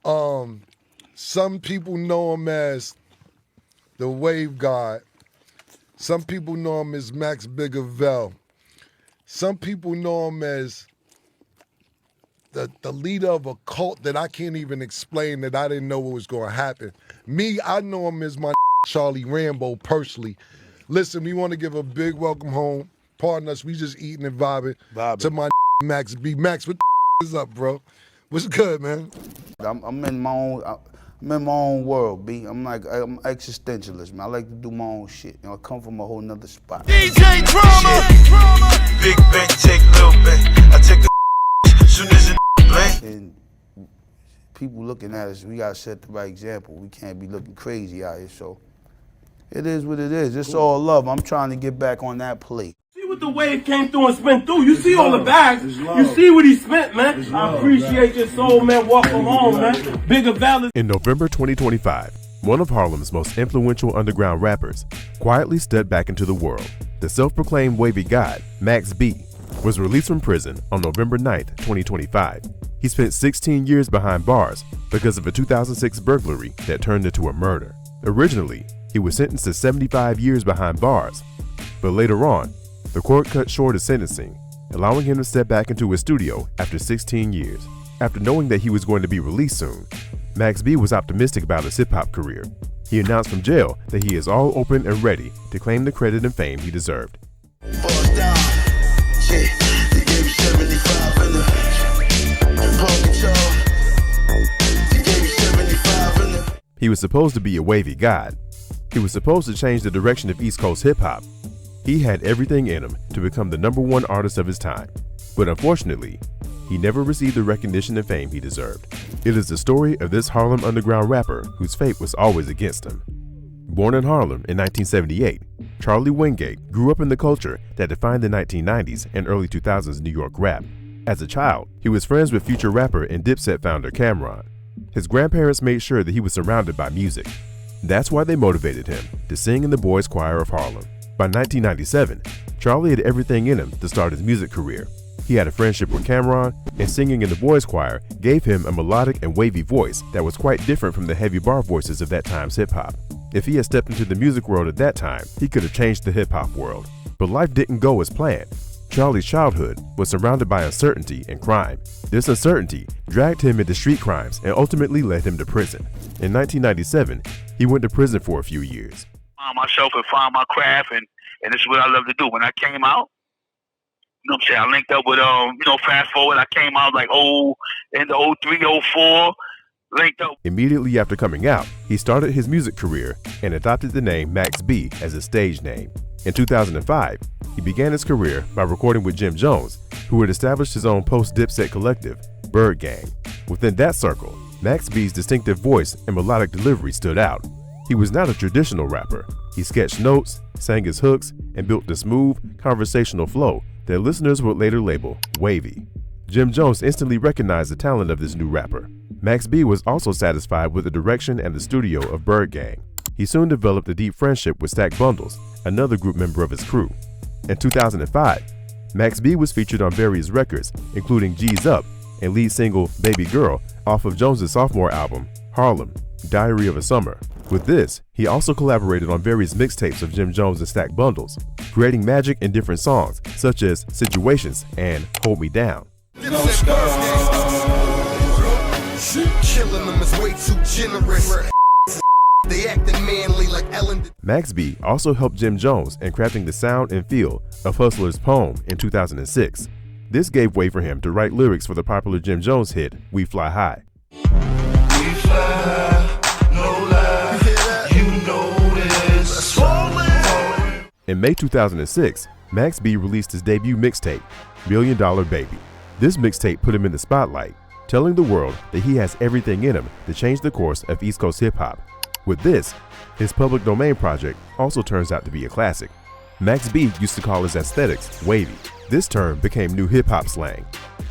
Some people know him as the Wave God. Some people know him as Max Biggerville. Some people know him as the leader of a cult that I can't even explain, that I didn't know what was going to happen. Me, I know him as my Charlie Rambo personally. Listen, we want to give a big welcome home. Pardon us, we just eating and vibing. To my Max B. Max, what the is up, bro? What's good, man? I'm in my own world, B. I'm existentialist, man. I like to do my own shit. You know, I come from a whole nother spot. DJ Drama! Big bank, take little bank. I take a soon as it blank. And people looking at us, we gotta set the right example. We can't be looking crazy out here, so it is what it is. It's all love. I'm trying to get back on that plate. See what the wave came through and spent through. You see all the bags. You see what he spent, man. I appreciate your soul, man. Welcome home, man. Bigger Valley. In November 2025, one of Harlem's most influential underground rappers quietly stepped back into the world. The self-proclaimed wavy god, Max B, was released from prison on November 9th, 2025. He spent 16 years behind bars because of a 2006 burglary that turned into a murder. Originally, he was sentenced to 75 years behind bars, but later on, the court cut short his sentencing, allowing him to step back into his studio after 16 years. After knowing that he was going to be released soon, Max B was optimistic about his hip-hop career. He announced from jail that he is all open and ready to claim the credit and fame he deserved. He was supposed to be a wavy god. He was supposed to change the direction of East Coast hip-hop. He had everything in him to become the #1 artist of his time. But unfortunately, he never received the recognition and fame he deserved. It is the story of this Harlem underground rapper whose fate was always against him. Born in Harlem in 1978, Charlie Wingate grew up in the culture that defined the 1990s and early 2000s New York rap. As a child, he was friends with future rapper and Dipset founder Cameron. His grandparents made sure that he was surrounded by music. That's why they motivated him to sing in the boys' choir of Harlem. By 1997, Charlie had everything in him to start his music career. He had a friendship with Cameron, and singing in the boys' choir gave him a melodic and wavy voice that was quite different from the heavy bar voices of that time's hip-hop. If he had stepped into the music world at that time, he could have changed the hip-hop world. But life didn't go as planned. Charlie's childhood was surrounded by uncertainty and crime. This uncertainty dragged him into street crimes and ultimately led him to prison. In 1997, he went to prison for a few years. Find myself and find my craft, and this is what I love to do. When I came out, you know what I'm saying, I linked up with, fast forward, I came out like, in the 03, 04, linked up. Immediately after coming out, he started his music career and adopted the name Max B as his stage name. In 2005, he began his career by recording with Jim Jones, who had established his own post-Dipset collective, Bird Gang. Within that circle, Max B's distinctive voice and melodic delivery stood out. He was not a traditional rapper. He sketched notes, sang his hooks, and built the smooth, conversational flow that listeners would later label wavy. Jim Jones instantly recognized the talent of this new rapper. Max B was also satisfied with the direction and the studio of Bird Gang. He soon developed a deep friendship with Stack Bundles, another group member of his crew. In 2005, Max B was featured on various records, including G's Up and lead single Baby Girl off of Jones's sophomore album, Harlem, Diary of a Summer. With this, he also collaborated on various mixtapes of Jim Jones and Stack Bundles, creating magic in different songs such as Situations and Hold Me Down. Max B also helped Jim Jones in crafting the sound and feel of Hustler's Poem in 2006. This gave way for him to write lyrics for the popular Jim Jones hit, We Fly High. We fly high, no lie, you know this. In May 2006, Max B released his debut mixtape, $1 Million Baby. This mixtape put him in the spotlight, telling the world that he has everything in him to change the course of East Coast hip-hop. With this, his public domain project also turns out to be a classic. Max B used to call his aesthetics wavy. This term became new hip-hop slang.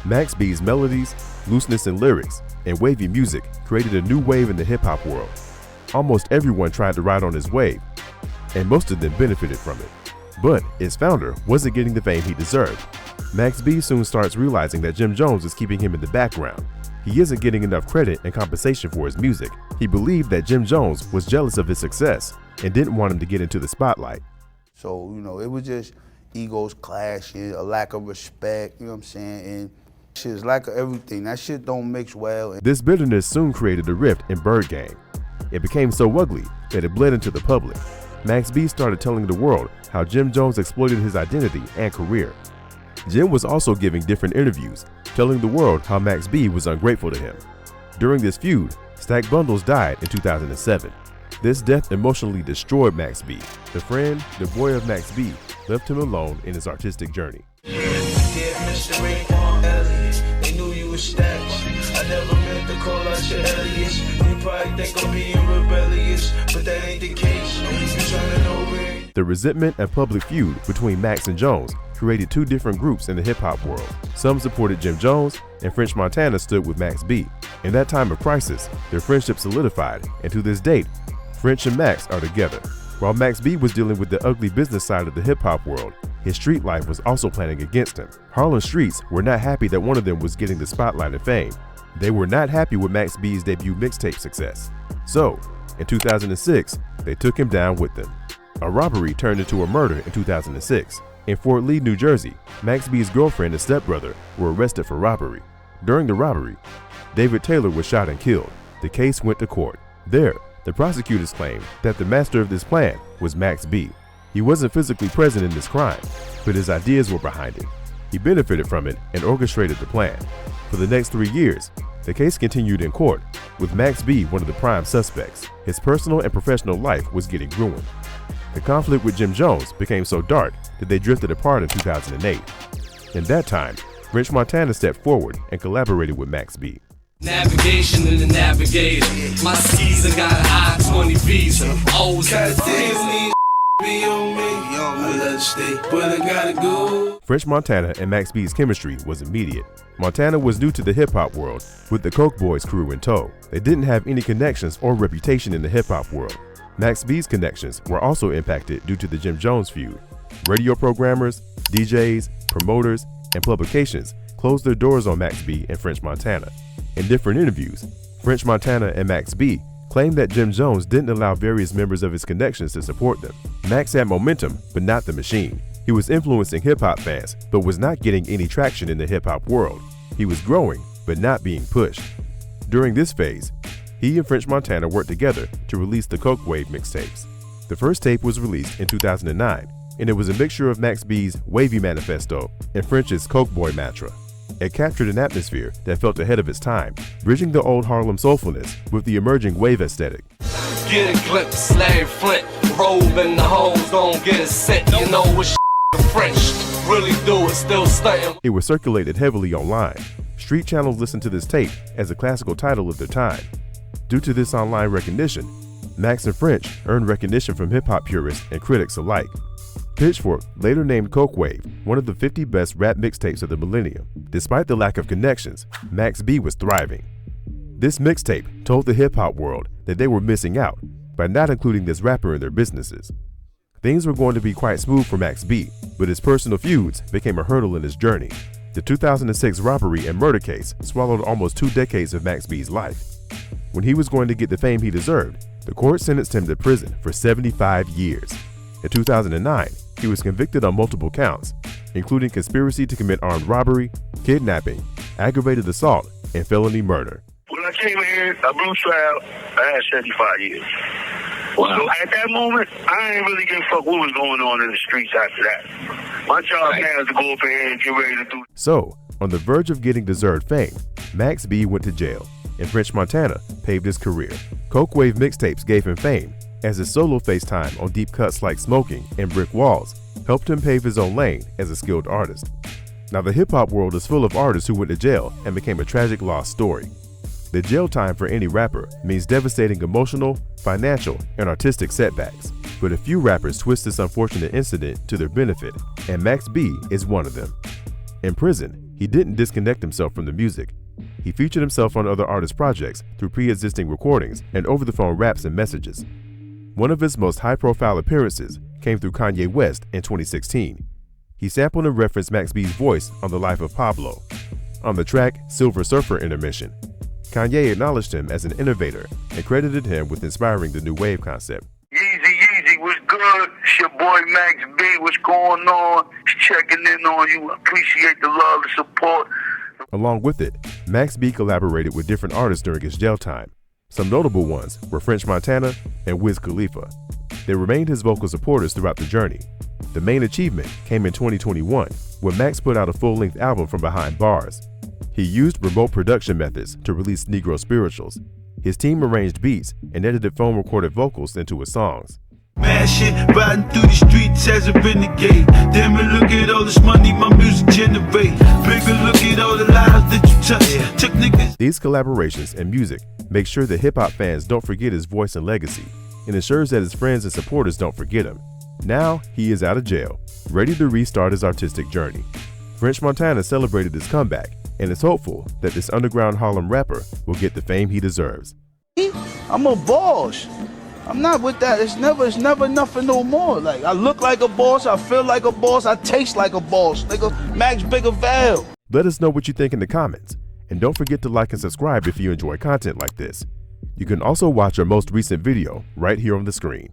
Max B's melodies, looseness in lyrics, and wavy music created a new wave in the hip-hop world. Almost everyone tried to ride on his wave, and most of them benefited from it. But its founder wasn't getting the fame he deserved. Max B soon starts realizing that Jim Jones is keeping him in the background. he isn't getting enough credit and compensation for his music. He believed that Jim Jones was jealous of his success and didn't want him to get into the spotlight. So, you know, it was just egos clashing, a lack of respect, you know what I'm saying? And shit's lack of everything. That shit don't mix well. This bitterness soon created a rift in Bird Gang. It became so ugly that it bled into the public. Max B started telling the world how Jim Jones exploited his identity and career. Jim was also giving different interviews, telling the world how Max B was ungrateful to him. During this feud, Stack Bundles died in 2007. This death emotionally destroyed Max B. The friend, the boy of Max B, left him alone in his artistic journey. They knew you were stacks. I never meant to call out your alias. You probably think I'm being rebellious, but that ain't the case. You trying to know where. The resentment and public feud between Max and Jones created two different groups in the hip-hop world. Some supported Jim Jones, and French Montana stood with Max B. In that time of crisis, their friendship solidified, and to this date, French and Max are together. While Max B was dealing with the ugly business side of the hip-hop world, his street life was also planning against him. Harlem streets were not happy that one of them was getting the spotlight and fame. They were not happy with Max B's debut mixtape success. So, in 2006, they took him down with them. A robbery turned into a murder in 2006. In Fort Lee, New Jersey, Max B's girlfriend and stepbrother were arrested for robbery. During the robbery, David Taylor was shot and killed. The case went to court. There, the prosecutors claimed that the master of this plan was Max B. He wasn't physically present in this crime, but his ideas were behind it. He benefited from it and orchestrated the plan. For the next 3 years, the case continued in court, with Max B one of the prime suspects. His personal and professional life was getting ruined. The conflict with Jim Jones became so dark that they drifted apart in 2008. In that time, French Montana stepped forward and collaborated with Max B. Navigation in the navigator. My skis, I got an I-20 visa. Always gotta be on me. I let it stay, but I gotta go. French Montana and Max B's chemistry was immediate. Montana was new to the hip-hop world with the Coke Boys crew in tow. They didn't have any connections or reputation in the hip-hop world. Max B's connections were also impacted due to the Jim Jones feud. Radio programmers, DJs, promoters, and publications closed their doors on Max B and French Montana. In different interviews, French Montana and Max B claimed that Jim Jones didn't allow various members of his connections to support them. Max had momentum, but not the machine. He was influencing hip-hop fans, but was not getting any traction in the hip-hop world. He was growing, but not being pushed. During this phase, he and French Montana worked together to release the Coke Wave mixtapes. The first tape was released in 2009, and it was a mixture of Max B's Wavy Manifesto and French's Coke Boy mantra. It captured an atmosphere that felt ahead of its time, bridging the old Harlem soulfulness with the emerging wave aesthetic. Get a clip, slave flint, robe in the hoes, don't get it set. You know what's French, really do it, still stunting. It was circulated heavily online. Street channels listened to this tape as a classical title of their time. Due to this online recognition, Max and French earned recognition from hip-hop purists and critics alike. Pitchfork later named Coke Wave one of the 50 best rap mixtapes of the millennium. Despite the lack of connections, Max B was thriving. This mixtape told the hip-hop world that they were missing out by not including this rapper in their businesses. Things were going to be quite smooth for Max B, but his personal feuds became a hurdle in his journey. The 2006 robbery and murder case swallowed almost 2 decades of Max B's life. When he was going to get the fame he deserved, the court sentenced him to prison for 75 years. In 2009, he was convicted on multiple counts, including conspiracy to commit armed robbery, kidnapping, aggravated assault, and felony murder. When I came in here, I blew trial, I had 75 years. Wow. So at that moment, I ain't really give a fuck what was going on in the streets after that. My job now is to go up in here and get ready to do. So, on the verge of getting deserved fame, Max B went to jail, and French Montana paved his career. Coke Wave mixtapes gave him fame, as his solo FaceTime on deep cuts like Smoking and Brick Walls helped him pave his own lane as a skilled artist. Now the hip-hop world is full of artists who went to jail and became a tragic lost story. The jail time for any rapper means devastating emotional, financial, and artistic setbacks. But a few rappers twist this unfortunate incident to their benefit, and Max B is one of them. In prison, he didn't disconnect himself from the music. He featured himself on other artists' projects through pre-existing recordings and over-the-phone raps and messages. One of his most high-profile appearances came through Kanye West in 2016. He sampled and referenced Max B's voice on The Life of Pablo. On the track Silver Surfer Intermission, Kanye acknowledged him as an innovator and credited him with inspiring the new wave concept. Yeezy, what's good? It's your boy Max B. What's going on? Just checking in on you. Appreciate the love and support. Along with it, Max B collaborated with different artists during his jail time. Some notable ones were French Montana and Wiz Khalifa. They remained his vocal supporters throughout the journey. The main achievement came in 2021 when Max put out a full-length album from behind bars. He used remote production methods to release Negro spirituals. His team arranged beats and edited phone-recorded vocals into his songs. Mad shit, riding through the streets as a renegade. Damn it, look at all this money my music generate. Bigger look at all the lives that you touch. Took niggas. These collaborations and music make sure that hip-hop fans don't forget his voice and legacy, and ensures that his friends and supporters don't forget him. Now he is out of jail, ready to restart his artistic journey. French Montana celebrated his comeback and is hopeful that this underground Harlem rapper will get the fame he deserves. I'm a boss. I'm not with that. It's never nothing no more. Like, I look like a boss, I feel like a boss, I taste like a boss. Nigga, Max Bigger Val. Let us know what you think in the comments, and don't forget to like and subscribe if you enjoy content like this. You can also watch our most recent video right here on the screen.